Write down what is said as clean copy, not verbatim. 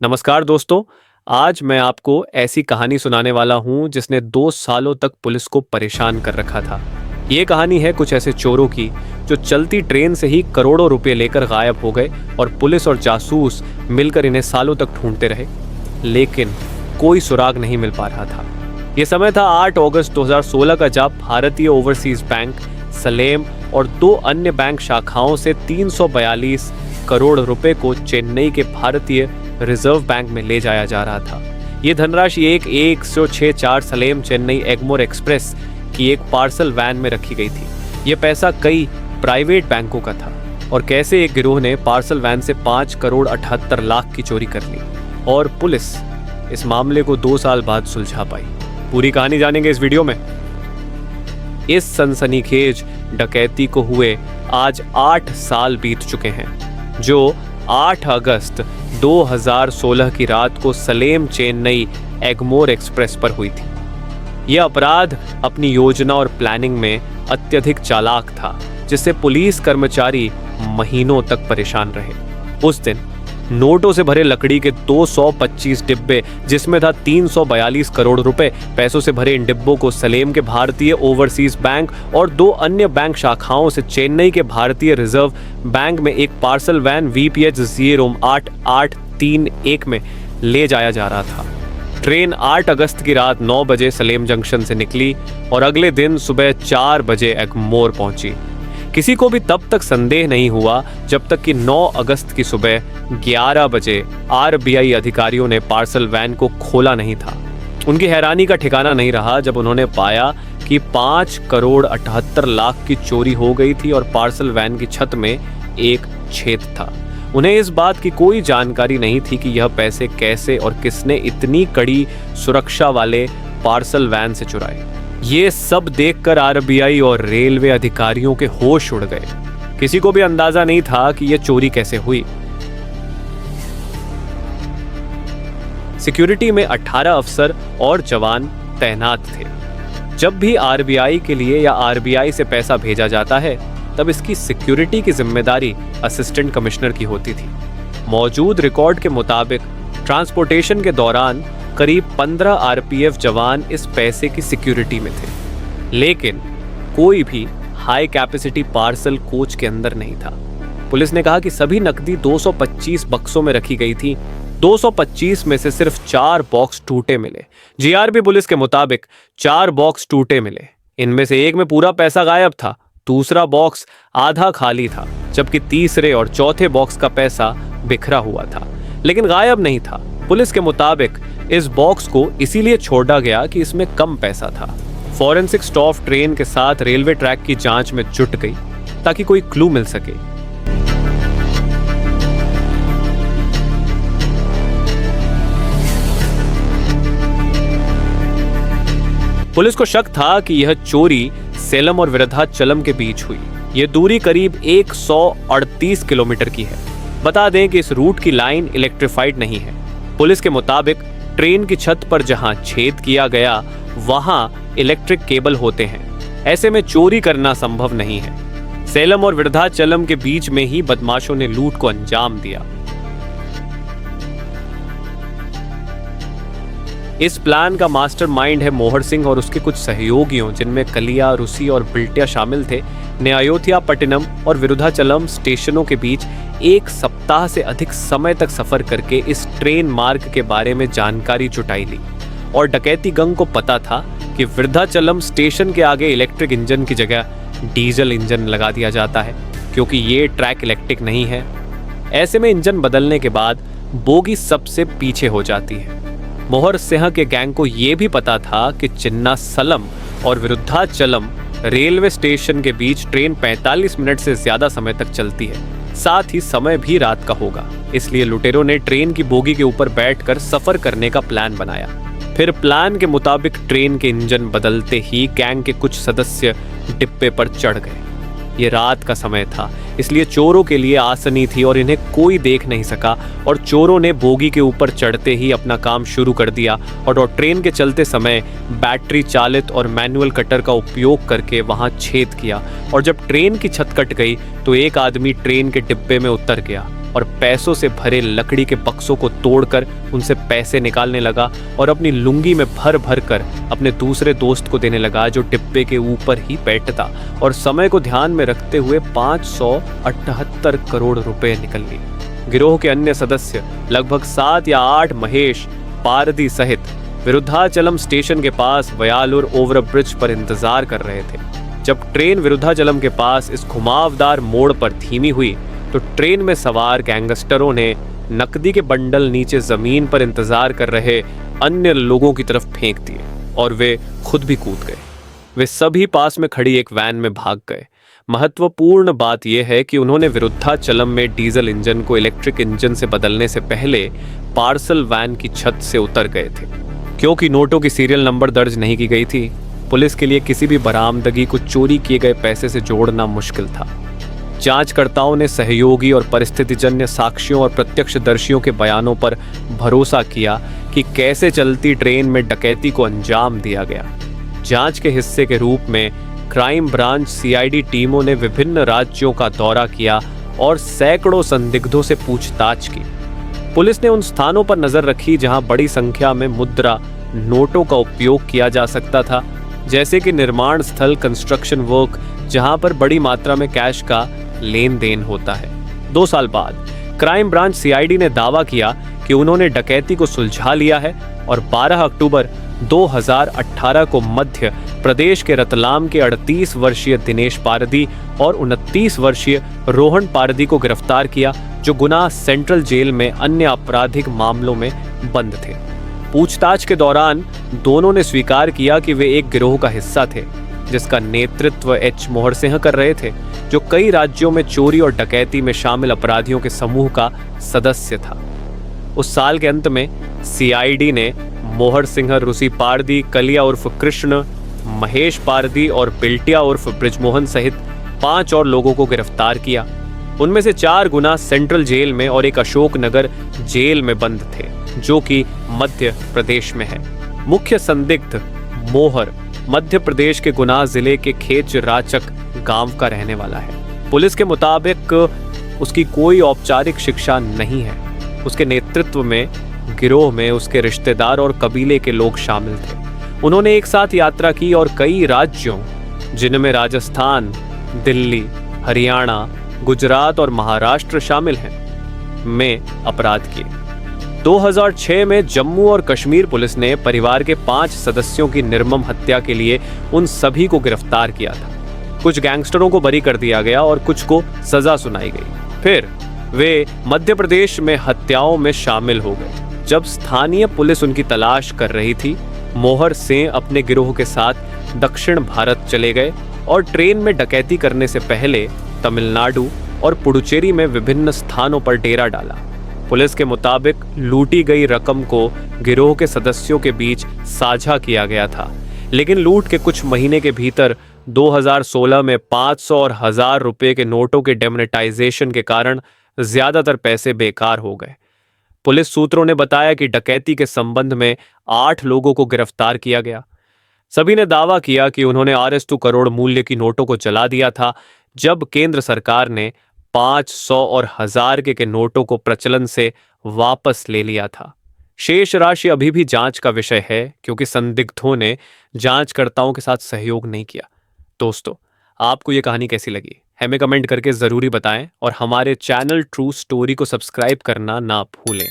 नमस्कार दोस्तों। आज मैं आपको ऐसी कहानी सुनाने वाला हूं जिसने 2 सालों तक पुलिस को परेशान कर रखा था। ये कहानी है कुछ ऐसे चोरों की जो चलती ट्रेन से ही करोड़ों रुपए लेकर गायब हो गए और पुलिस और जासूस मिलकर इन्हें सालों तक ढूंढते रहे, लेकिन कोई सुराग नहीं मिल पा रहा था। ये समय था 8 अगस्त 2016 का, जब भारतीय ओवरसीज बैंक, सलेम और 2 अन्य बैंक शाखाओं से 342 करोड़ रुपए को चेन्नई के भारतीय रिजर्व बैंक में ले जाया जा रहा था। ये धनराशि एक 106-4 सलेम चेन्नई एगमोर एक्सप्रेस की एक पार्सल वैन में रखी गई थी। ये पैसा कई प्राइवेट बैंकों का था और कैसे एक गिरोह ने पार्सल वैन से 5 करोड़ 78 लाख की चोरी कर ली और पुलिस इस मामले को 2 साल बाद सुलझा पाई। पूरी कहानी जानेंगे इस वीडियो में। इस सनसनीखेज डकैती को हुए आज 8 साल बीत चुके हैं, जो 8 अगस्त 2016 की रात को सलेम चेन्नई एगमोर एक्सप्रेस पर हुई थी। यह अपराध अपनी योजना और प्लानिंग में अत्यधिक चालाक था, जिससे पुलिस कर्मचारी महीनों तक परेशान रहे। उस दिन नोटों से भरे लकड़ी के 225 डिब्बे, जिसमें था 342 करोड़ रुपए, पैसों से भरे इन डिब्बों को सलेम के भारतीय ओवरसीज बैंक और 2 अन्य बैंक शाखाओं से चेन्नई के भारतीय रिजर्व बैंक में एक पार्सल वैन VPH 08831 में ले जाया जा रहा था। ट्रेन 8 अगस्त की रात 9 बजे सलेम जंक्शन से निकली और अगले दिन सुबह 4 बजे एगमोर पहुंची। किसी को भी तब तक संदेह नहीं हुआ जब तक कि 9 अगस्त की सुबह 11 बजे RBI अधिकारियों ने पार्सल वैन को खोला नहीं था। उनकी हैरानी का ठिकाना नहीं रहा जब उन्होंने पाया कि 5 करोड़ 78 लाख की चोरी हो गई थी और पार्सल वैन की छत में एक छेद था। उन्हें इस बात की कोई जानकारी नहीं थी कि यह पैसे कैसे और किसने इतनी कड़ी सुरक्षा वाले पार्सल वैन से चुराए। ये सब देखकर RBI और रेलवे अधिकारियों के होश उड़ गए। किसी को भी अंदाजा नहीं था कि यह चोरी कैसे हुई। सिक्योरिटी में 18 अफसर और जवान तैनात थे। जब भी RBI के लिए या RBI से पैसा भेजा जाता है, तब इसकी सिक्योरिटी की जिम्मेदारी असिस्टेंट कमिश्नर की होती थी। मौजूद रिकॉर्ड के मुताबिक ट्रांसपोर्टेशन के दौरान करीब 15 RPF जवान इस पैसे की सिक्योरिटी में थे, लेकिन कोई भी हाई कैपेसिटी पार्सल कोच के अंदर नहीं था। पुलिस ने कहा कि सभी नकदी 225 बक्सों में रखी गई थी। 225 में से सिर्फ 4 बॉक्स टूटे मिले। GRB पुलिस के मुताबिक 4 बॉक्स टूटे मिले। इनमें से एक में पूरा पैसा गायब था, दूसरा बॉक्स आधा खाली था, जबकि तीसरे और चौथे बॉक्स का पैसा बिखरा हुआ था, लेकिन गायब नहीं था। पुलिस के मुताबिक इस बॉक्स को इसीलिए छोड़ा गया कि इसमें कम पैसा था। फॉरेंसिक स्टाफ ट्रेन के साथ रेलवे ट्रैक की जांच में जुट गई ताकि कोई क्लू मिल सके। पुलिस को शक था कि यह चोरी सेलम और विरुद्धाचलम के बीच हुई। यह दूरी करीब 138 किलोमीटर की है। बता दें कि इस रूट की लाइन इलेक्ट्रिफाइड नहीं है। पुलिस के मुताबिक ट्रेन की छत पर जहां छेद किया गया वहां इलेक्ट्रिक केबल होते हैं। ऐसे में चोरी करना संभव नहीं है। सेलम और विरुद्धाचलम के बीच में ही बदमाशों ने लूट को अंजाम दिया। इस प्लान का मास्टरमाइंड है मोहर सिंह और उसके कुछ सहयोगियों, जिनमें कलिया, रूसी और बिल्टिया शामिल थे, ने अयोध्या, पट्टिनम और विरुद्धाचलम स्टेशनों के बीच 1 सप्ताह से अधिक समय तक सफर करके इस ट्रेन मार्ग के बारे में जानकारी जुटाई ली। और डकैती गंग को पता था कि विरुद्धाचलम स्टेशन के आगे इलेक्ट्रिक इंजन की जगह डीजल इंजन लगा दिया जाता है, क्योंकि ये ट्रैक इलेक्ट्रिक नहीं है। ऐसे में इंजन बदलने के बाद बोगी सबसे पीछे हो जाती है। मोहर सिंह के गैंग को यह भी पता था कि चिन्नासलम और विरुद्धाचलम रेलवे स्टेशन के बीच ट्रेन 45 मिनट से ज्यादा समय तक चलती है, साथ ही समय भी रात का होगा। इसलिए लुटेरों ने ट्रेन की बोगी के ऊपर बैठकर सफर करने का प्लान बनाया। फिर प्लान के मुताबिक ट्रेन के इंजन बदलते ही गैंग के कुछ सदस्य डिब्बे पर चढ़ गए। ये रात का समय था, इसलिए चोरों के लिए आसानी थी और इन्हें कोई देख नहीं सका और चोरों ने बोगी के ऊपर चढ़ते ही अपना काम शुरू कर दिया और ट्रेन के चलते समय बैटरी चालित और मैनुअल कटर का उपयोग करके वहां छेद किया और जब ट्रेन की छत कट गई तो एक आदमी ट्रेन के डिब्बे में उतर गया और पैसों से भरे लकड़ी के बक्सों को तोड़कर उनसे पैसे निकालने लगा और अपनी लुंगी में भर भर कर अपने दूसरे दोस्त को देने लगा जो डिब्बे के ऊपर ही बैठता, और समय को ध्यान में रखते हुए 578 करोड़ रुपए निकल लिए। गिरोह के अन्य सदस्य लगभग 7 या 8 महेश पारदी सहित विरुद्धाचलम स्टेशन के पास वयालुर ओवरब्रिज पर इंतजार कर रहे थे। जब ट्रेन विरुद्धाचलम के पास इस घुमावदार मोड़ पर धीमी हुई तो ट्रेन में सवार गैंगस्टरों ने नकदी के बंडल नीचे जमीन पर इंतजार कर रहे अन्य लोगों की तरफ फेंक दिए और वे खुद भी कूद गए। वे सभी पास में खड़ी एक वैन में भाग गए। महत्वपूर्ण बात यह है कि उन्होंने विरुद्धाचलम में डीजल इंजन को इलेक्ट्रिक इंजन से बदलने से पहले पार्सल वैन की छत से उतर गए थे। क्योंकि नोटों की सीरियल नंबर दर्ज नहीं की गई थी, पुलिस के लिए किसी भी बरामदगी को चोरी किए गए पैसे से जोड़ना मुश्किल था। जांचकर्ताओं ने सहयोगी और परिस्थितिजन्य साक्ष्यों और प्रत्यक्षदर्शियों के बयानों पर भरोसा किया कि कैसे चलती ट्रेन में डकैती को अंजाम दिया गया। जांच के हिस्से के रूप में क्राइम ब्रांच सीआईडी टीमों ने विभिन्न राज्यों का दौरा किया और सैकड़ों संदिग्धों से पूछताछ की। पुलिस ने उन स्थानों पर नजर रखी जहां बड़ी संख्या में मुद्रा नोटों का उपयोग किया जा सकता था, जैसे कि निर्माण स्थल, कंस्ट्रक्शन वर्क, जहां पर बड़ी मात्रा में कैश का लेन देन होता है। 2 साल बाद क्राइम ब्रांच सीआईडी ने दावा किया कि उन्होंने डकैती को सुलझा लिया है और 12 अक्टूबर 2018 को मध्य प्रदेश के रतलाम के 38 वर्षीय दिनेश पारदी और 29 वर्षीय रोहन पारदी को गिरफ्तार किया, जो गुना सेंट्रल जेल में अन्य आपराधिक मामलों में बंद थे। पूछताछ के दौरान दोनों ने स्वीकार किया कि वे एक गिरोह का हिस्सा थे जिसका नेतृत्व एच मोहर सिंह कर रहे थे, जो कई राज्यों में चोरी और डकैती में शामिल अपराधियों के समूह का सदस्य था। उस साल के अंत में सीआईडी ने मोहर सिंह, रूसी पारदी, कलिया उर्फ कृष्ण, महेश पारदी और बिल्टिया उर्फ ब्रिजमोहन सहित 5 और लोगों को गिरफ्तार किया। उनमें से 4 गुना सेंट्रल जेल में और एक अशोकनगर जेल में बंद थे, जो कि मध्य प्रदेश में है। मुख्य संदिग्ध मोहर मध्य प्रदेश के गुना जिले के खेच राचक गांव का रहने वाला है। पुलिस के मुताबिक उसकी कोई औपचारिक शिक्षा नहीं है। उसके नेतृत्व में गिरोह में उसके रिश्तेदार और कबीले के लोग शामिल थे। उन्होंने एक साथ यात्रा की और कई राज्यों, जिनमें राजस्थान, दिल्ली, हरियाणा, गुजरात और महाराष्ट्र शामिल हैं, में अपराध किए। 2006 में जम्मू और कश्मीर पुलिस ने परिवार के 5 सदस्यों की निर्मम हत्या के लिए उन सभी को गिरफ्तार किया था। कुछ गैंगस्टरों को बरी कर दिया गया और कुछ को सजा सुनाई गई। फिर वे मध्य प्रदेश में हत्याओं में शामिल हो गए। जब स्थानीय पुलिस उनकी तलाश कर रही थी, मोहर सिंह अपने गिरोह के साथ दक्षिण भारत चले गए और ट्रेन में डकैती करने से पहले तमिलनाडु और पुडुचेरी में विभिन्न स्थानों पर डेरा डाला। पुलिस के मुताबिक लूटी गई रकम को गिरोह के सदस्यों के बीच साझा किया गया था, लेकिन लूट के कुछ महीने के भीतर 2016 में 500 और 1000 रुपए के नोटों के डेमोनेटाइजेशन के कारण ज्यादातर पैसे बेकार हो गए। पुलिस सूत्रों ने बताया कि डकैती के संबंध में 8 लोगों को गिरफ्तार किया गया। सभी ने दावा किया कि उन्होंने RS2 करोड़ मूल्य की नोटों को जला दिया था, जब केंद्र सरकार ने 500 और 1000 के नोटों को प्रचलन से वापस ले लिया था। शेष राशि अभी भी जांच का विषय है, क्योंकि संदिग्धों ने जांचकर्ताओं के साथ सहयोग नहीं किया। दोस्तों, आपको ये कहानी कैसी लगी हमें कमेंट करके जरूरी बताएं और हमारे चैनल ट्रू स्टोरी को सब्सक्राइब करना ना भूलें।